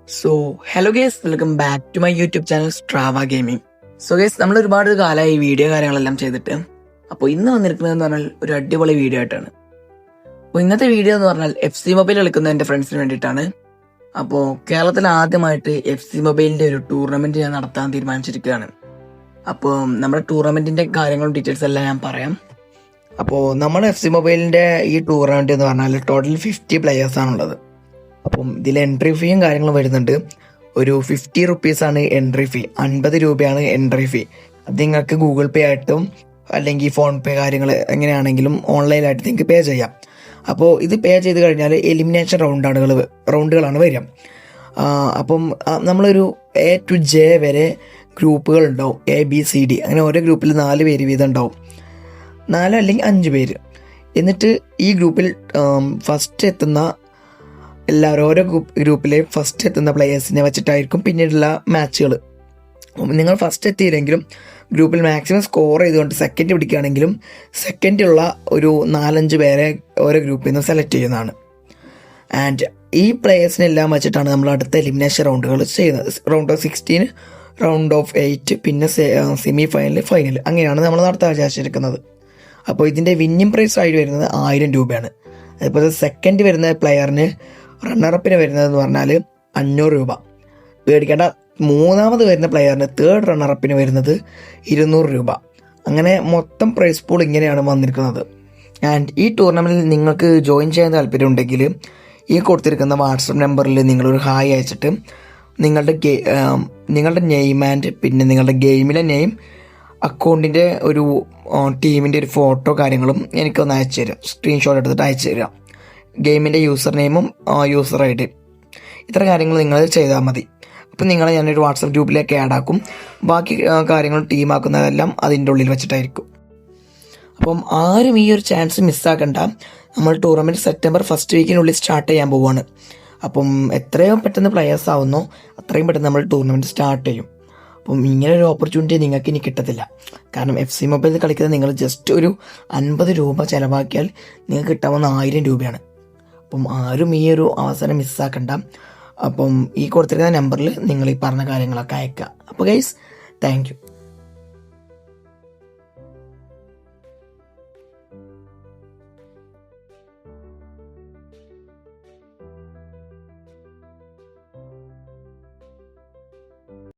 So hello guys, welcome back to my YouTube channel Strava gaming. So guys, നമ്മൾ ഒരുപാട് കാലമായി video കാര്യങ്ങളെല്ലാം ചെയ്തിട്ട് അപ്പോൾ ഇന്ന് വന്നിരിക്കുന്നതെന്ന് പറഞ്ഞാൽ ഒരു അടിപൊളി വീഡിയോ ആയിട്ടാണ്. അപ്പോൾ ഇന്നത്തെ വീഡിയോ എന്ന് പറഞ്ഞാൽ FC മൊബൈൽ കളിക്കുന്ന എൻ്റെ ഫ്രണ്ട്സിന് വേണ്ടിയിട്ടാണ്. അപ്പോൾ കേരളത്തിൽ ആദ്യമായിട്ട് FC മൊബൈലിൻ്റെ ഒരു ടൂർണമെൻറ്റ് ഞാൻ നടത്താൻ തീരുമാനിച്ചിരിക്കുകയാണ്. അപ്പോൾ നമ്മുടെ ടൂർണമെൻറ്റിൻ്റെ കാര്യങ്ങളും ഡീറ്റെയിൽസ് എല്ലാം ഞാൻ പറയാം. അപ്പോൾ നമ്മുടെ FC മൊബൈലിൻ്റെ ഈ ടൂർണമെൻറ്റ് എന്ന് പറഞ്ഞാൽ ടോട്ടൽ 50 പ്ലെയേഴ്സാണുള്ളത്. അപ്പം ഇതിൽ എൻട്രി ഫീയും കാര്യങ്ങളും വരുന്നുണ്ട്. ഒരു 50 റുപ്പീസാണ് എൻട്രി ഫീ, 50 രൂപയാണ് എൻട്രി ഫീ. അത് നിങ്ങൾക്ക് ഗൂഗിൾ പേ ആയിട്ടും അല്ലെങ്കിൽ ഫോൺ പേ കാര്യങ്ങൾ എങ്ങനെയാണെങ്കിലും ഓൺലൈനായിട്ട് നിങ്ങൾക്ക് പേ ചെയ്യാം. അപ്പോൾ ഇത് പേ ചെയ്ത് കഴിഞ്ഞാൽ എലിമിനേഷൻ റൗണ്ടുകളാണ് വരിക. അപ്പം നമ്മളൊരു A to J വരെ ഗ്രൂപ്പുകൾ ഉണ്ടാവും. ABCD അങ്ങനെ ഓരോ ഗ്രൂപ്പിൽ 4 പേര് വീതം ഉണ്ടാവും, 4 അല്ലെങ്കിൽ 5 പേര്. എന്നിട്ട് ഈ ഗ്രൂപ്പിൽ ഫസ്റ്റ് എത്തുന്ന എല്ലാവരും ഓരോ ഗ്രൂപ്പിലെ ഫസ്റ്റ് എത്തുന്ന പ്ലെയേഴ്സിനെ വെച്ചിട്ടായിരിക്കും പിന്നീടുള്ള മാച്ചുകൾ. നിങ്ങൾ ഫസ്റ്റ് എത്തിയില്ലെങ്കിലും ഗ്രൂപ്പിൽ മാക്സിമം സ്കോർ ചെയ്തുകൊണ്ട് സെക്കൻഡ് പിടിക്കുകയാണെങ്കിലും സെക്കൻഡുള്ള ഒരു 4-5 പേരെ ഓരോ ഗ്രൂപ്പിൽ നിന്ന് സെലക്ട് ചെയ്യുന്നതാണ്. ആൻഡ് ഈ പ്ലെയേഴ്സിനെല്ലാം വെച്ചിട്ടാണ് നമ്മൾ അടുത്ത എലിമിനേഷൻ റൗണ്ടുകൾ ചെയ്യുന്നത്. റൗണ്ട് ഓഫ് 16, റൗണ്ട് ഓഫ് 8, പിന്നെ സെമി ഫൈനൽ അങ്ങനെയാണ് നമ്മൾ നടത്താൻ വിചാരിച്ചിരിക്കുന്നത്. അപ്പോൾ ഇതിൻ്റെ വിന്നിംഗ് പ്രൈസ് ആയിട്ട് വരുന്നത് 1000 രൂപയാണ്. അതുപോലെ സെക്കൻഡ് വരുന്ന പ്ലെയറിന് റണ്ണറപ്പിന് വരുന്നതെന്ന് പറഞ്ഞാൽ 500 രൂപ. പേടിക്കേണ്ട, മൂന്നാമത് വരുന്ന പ്ലെയറിന് തേർഡ് റണ്ണറപ്പിന് വരുന്നത് 200 രൂപ. അങ്ങനെ മൊത്തം പ്രൈസ് പൂൾ ഇങ്ങനെയാണ് വന്നിരിക്കുന്നത്. ആൻഡ് ഈ ടൂർണമെൻറ്റിൽ നിങ്ങൾക്ക് ജോയിൻ ചെയ്യാൻ താല്പര്യമുണ്ടെങ്കിൽ ഈ കൊടുത്തിരിക്കുന്ന വാട്സപ്പ് നമ്പറിൽ നിങ്ങളൊരു ഹായ് അയച്ചിട്ട് നിങ്ങളുടെ നെയിം ആൻഡ് പിന്നെ നിങ്ങളുടെ ഗെയിമിലെ നെയിം, അക്കൗണ്ടിൻ്റെ ഒരു ടീമിൻ്റെ ഒരു ഫോട്ടോ കാര്യങ്ങളും എനിക്കൊന്ന് അയച്ചു തരാം, സ്ക്രീൻഷോട്ട് എടുത്തിട്ട് അയച്ചു തരാം. ഗെയിമിൻ്റെ യൂസർ നെയിമും യൂസർ ID, ഇത്ര കാര്യങ്ങൾ നിങ്ങൾ ചെയ്താൽ മതി. അപ്പം നിങ്ങളെ ഞാനൊരു വാട്സപ്പ് ഗ്രൂപ്പിലേക്ക് ആഡ് ആക്കും. ബാക്കി കാര്യങ്ങൾ ടീമാക്കുന്നതെല്ലാം അതിൻ്റെ ഉള്ളിൽ വെച്ചിട്ടായിരിക്കും. അപ്പം ആരും ഈ ഒരു ചാൻസ് മിസ്സാക്കണ്ട. നമ്മൾ ടൂർണമെൻറ്റ് സെപ്റ്റംബർ ഫസ്റ്റ് വീക്കിനുള്ളിൽ സ്റ്റാർട്ട് ചെയ്യാൻ പോവുകയാണ്. അപ്പം എത്രയോ പെട്ടെന്ന് പ്ലെയേഴ്സ് ആവുന്നോ അത്രയും പെട്ടെന്ന് നമ്മൾ ടൂർണമെൻറ്റ് സ്റ്റാർട്ട് ചെയ്യും. അപ്പം ഇങ്ങനെ ഒരു ഓപ്പർച്യൂണിറ്റി നിങ്ങൾക്ക് ഇനി കിട്ടത്തില്ല. കാരണം FC മൊബൈലിൽ കളിക്കുന്നത് നിങ്ങൾ ജസ്റ്റ് ഒരു 50 രൂപ ചിലവാക്കിയാൽ നിങ്ങൾക്ക് കിട്ടാവുന്ന 1000 രൂപയാണ്. അപ്പം ആരും ഈ ഒരു അവസരം മിസ്സാക്കണ്ട. അപ്പം ഈ കൊടുത്തിരിക്കുന്ന നമ്പറിൽ നിങ്ങൾ ഈ പറഞ്ഞ കാര്യങ്ങളൊക്കെ അയക്കുക. അപ്പോൾ ഗൈസ്, താങ്ക് യു.